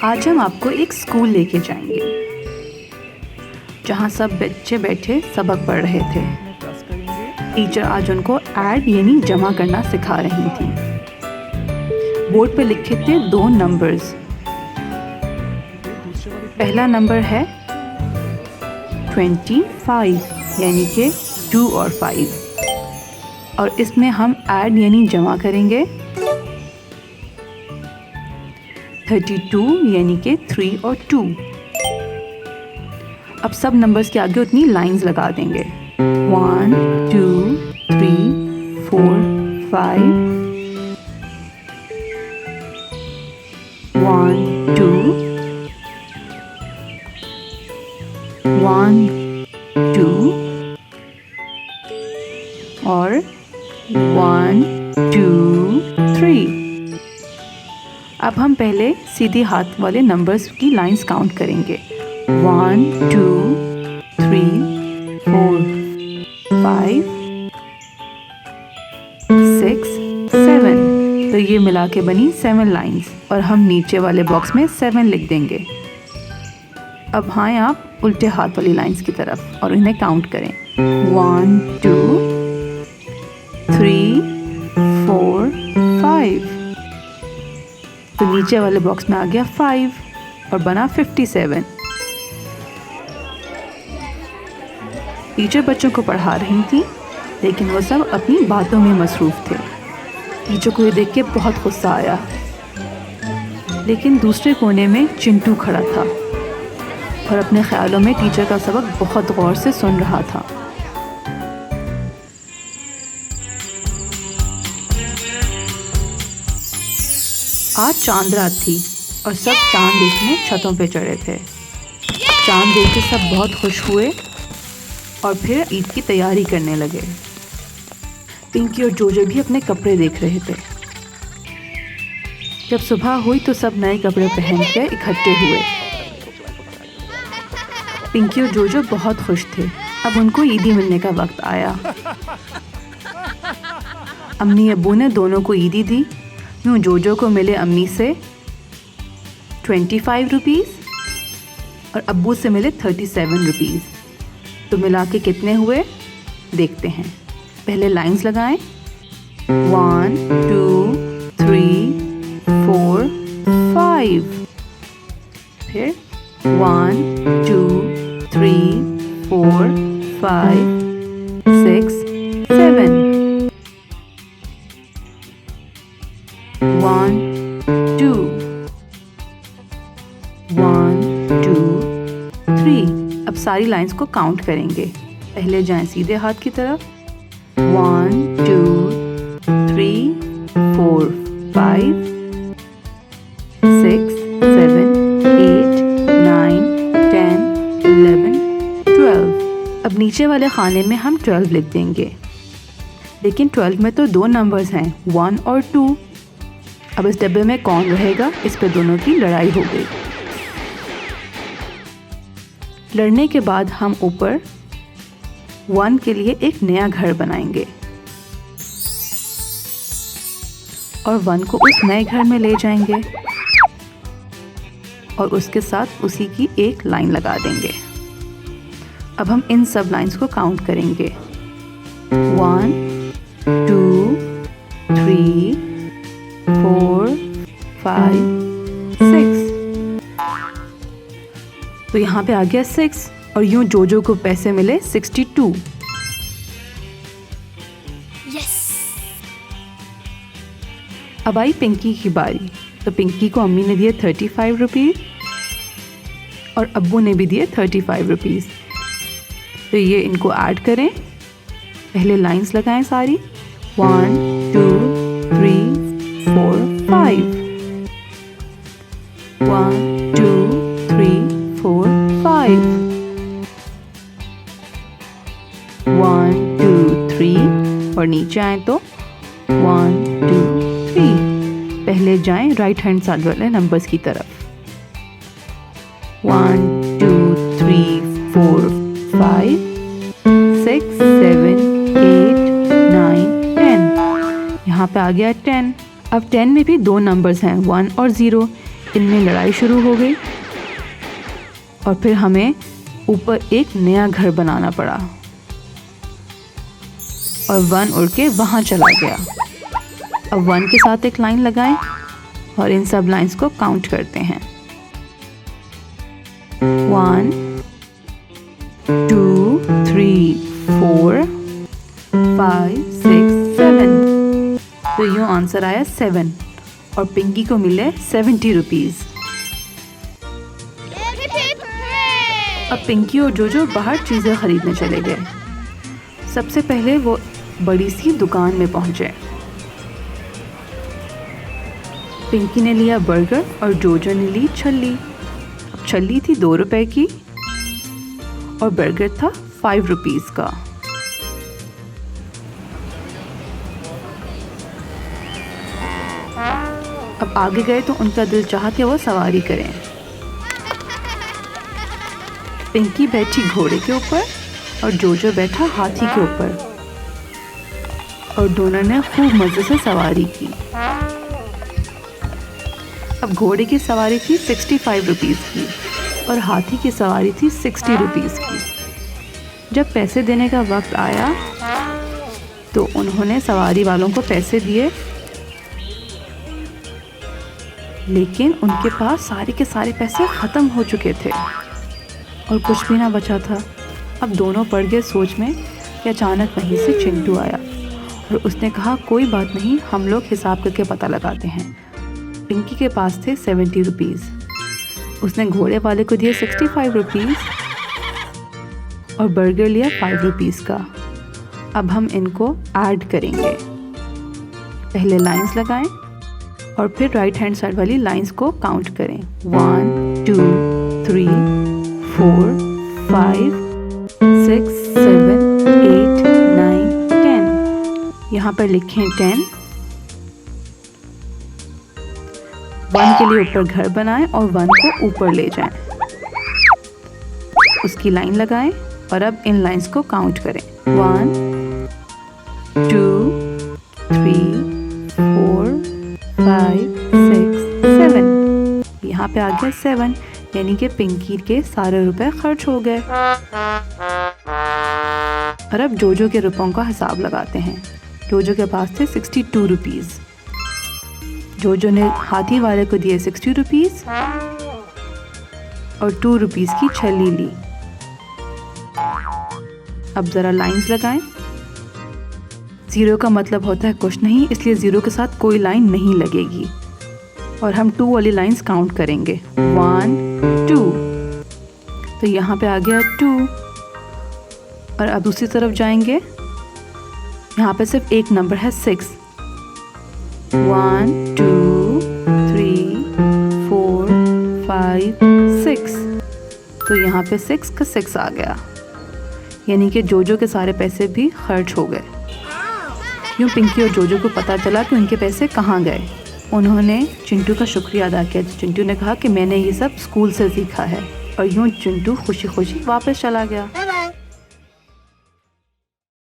आज हम आपको एक स्कूल लेके जाएंगे जहाँ सब बच्चे बैठे सबक पढ़ रहे थे। टीचर आज उनको ऐड यानी जमा करना सिखा रही थी। बोर्ड पे लिखे थे 2 नंबर्स। पहला नंबर है 25 यानी कि 2 और 5, और इसमें हम ऐड यानी जमा करेंगे 32 यानी कि 3 और 2। अब सब नंबर्स के आगे उतनी लाइंस लगा देंगे। 1 2 3 4 5 1 2 1 2 और 1 2 3। अब हम पहले सीधे हाथ वाले नंबर्स की लाइंस काउंट करेंगे। 1 2 3 4 5 6 7। तो ये मिला के बनी 7 लाइंस, और हम नीचे वाले बॉक्स में 7 लिख देंगे। अब हाँ, आप उल्टे हाथ वाली लाइंस की तरफ और इन्हें काउंट करें। 1 2 3 4 5। तो नीचे वाले बॉक्स में आ गया 5 और बना 57। टीचर बच्चों को पढ़ा रही थी, लेकिन वो सब अपनी बातों में मसरूफ़ थे। टीचर को ये देख के बहुत गुस्सा आया, लेकिन दूसरे कोने में चिंटू खड़ा था और अपने ख्यालों में टीचर का सबक बहुत गौर से सुन रहा था। आज चांद रात थी और सब चांद देखने छतों पे चढ़े थे। चांद देख के सब बहुत खुश हुए और फिर ईद की तैयारी करने लगे। पिंकी और जोजो भी अपने कपड़े देख रहे थे। जब सुबह हुई तो सब नए कपड़े पहन के इकट्ठे हुए। पिंकी और जोजो बहुत खुश थे। अब उनको ईदी मिलने का वक्त आया। अम्मी अब्बू ने दोनों को ईदी दी। यूँ जोजो को मिले अम्मी से 25 रुपीज़ और अब्बू से मिले 37 रुपीज़। तो मिला के कितने हुए देखते हैं। पहले लाइंस लगाएं। 1 2 3 4 5। फिर 1 2 3 4 5 6 7। 1 2 1 2 3। अब सारी लाइंस को काउंट करेंगे। पहले जाएं सीधे हाथ की तरफ। 1 2 3 4 5 6 7 8 9 10 11 12। अब नीचे वाले खाने में हम 12 लिख देंगे, लेकिन 12 में तो 2 नंबर्स हैं, 1 और 2। अब इस डब्बे में कौन रहेगा, इस पे दोनों की लड़ाई हो गई। लड़ने के बाद हम ऊपर 1 के लिए एक नया घर बनाएंगे और 1 को उस नए घर में ले जाएंगे और उसके साथ उसी की एक लाइन लगा देंगे। अब हम इन सब लाइंस को काउंट करेंगे। 1 2 3 4 5 6। तो यहाँ पे आ गया 6, और यूं जोजो को पैसे मिले 62। यस। अब आई पिंकी की बारी। तो पिंकी को अम्मी ने दिए 35 रुपीज़ और अब्बू ने भी दिए 35 रुपीज़। तो ये इनको ऐड करें। पहले लाइंस लगाएं सारी। 1 2 3 4 5। 1 2 3 4 5। 1 2 3 और नीचे आए तो 1 2 3। पहले जाएं राइट हैंड साइड वाले नंबर्स की तरफ। 1 2 3 4 5 6 7 8 9 10। यहाँ पे आ गया 10। अब 10 में भी 2 नंबर्स हैं, 1 और 0, इनमें लड़ाई शुरू हो गई और फिर हमें ऊपर एक नया घर बनाना पड़ा और वन उड़ के वहाँ चला गया। अब वन के साथ एक लाइन लगाएं और इन सब लाइंस को काउंट करते हैं। 1 2 3 4 5 6 7। तो यूँ आंसर आया 7 और पिंकी को मिले 70 रुपीज़। अब पिंकी और जोजो बाहर चीज़ें खरीदने चले गए। सबसे पहले वो बड़ी सी दुकान में पहुंचे। पिंकी ने लिया बर्गर और जोजो ने ली छल्ली। अब छल्ली थी 2 रुपए की और बर्गर था 5 रुपीज़ का। अब आगे गए तो उनका दिल चाहा कि वो सवारी करें। पिंकी बैठी घोड़े के ऊपर और जोजो बैठा हाथी के ऊपर और दोनों ने खूब मज़े से सवारी की। अब घोड़े की सवारी थी 65 रुपीज़ की और हाथी की सवारी थी 60 रुपीज़ की। जब पैसे देने का वक्त आया तो उन्होंने सवारी वालों को पैसे दिए, लेकिन उनके पास सारे के सारे पैसे ख़त्म हो चुके थे और कुछ भी ना बचा था। अब दोनों पड़ गए सोच में कि अचानक वहीं से चिंटू आया और उसने कहा कोई बात नहीं, हम लोग हिसाब करके पता लगाते हैं। पिंकी के पास थे 70 रुपीज़, उसने घोड़े वाले को दिए 65 रुपीज़ और बर्गर लिया 5 रुपीज़ का। अब हम इनको ऐड करेंगे। पहले लाइंस लगाएं और फिर राइट हैंड साइड वाली लाइंस को काउंट करें। 1 2 3 4 5 6 7 8 9 10। यहाँ पर लिखें 10। 1 के लिए ऊपर घर बनाएं और 1 को ऊपर ले जाएं। उसकी लाइन लगाएं और अब इन लाइंस को काउंट करें। 1 2 3 4 5 6 7। यहाँ पे आ गया 7, यानी कि पिंकी के सारे रुपए खर्च हो गए। और अब जोजो के रुपयों का हिसाब लगाते हैं। जोजो के पास थे 62 रुपीज़। जोजो ने हाथी वाले को दिए 60 रुपीज़ और 2 रुपीज़ की छल्ली ली। अब ज़रा लाइंस लगाएं। 0 का मतलब होता है कुछ नहीं, इसलिए 0 के साथ कोई लाइन नहीं लगेगी और हम 2 वाली लाइंस काउंट करेंगे। 1 2। तो यहाँ पे आ गया 2 और अब दूसरी तरफ जाएंगे। यहाँ पे सिर्फ एक नंबर है 6। 1 2 3 4 5 6। तो यहाँ पे 6 का 6 आ गया, यानी कि जोजो के सारे पैसे भी खर्च हो गए। यूँ पिंकी और जोजो को पता चला कि उनके पैसे कहाँ गए। उन्होंने चिंटू का शुक्रिया अदा किया। चिंटू ने कहा कि मैंने ये सब स्कूल से सीखा है और यूँ चिंटू खुशी खुशी वापस चला गया।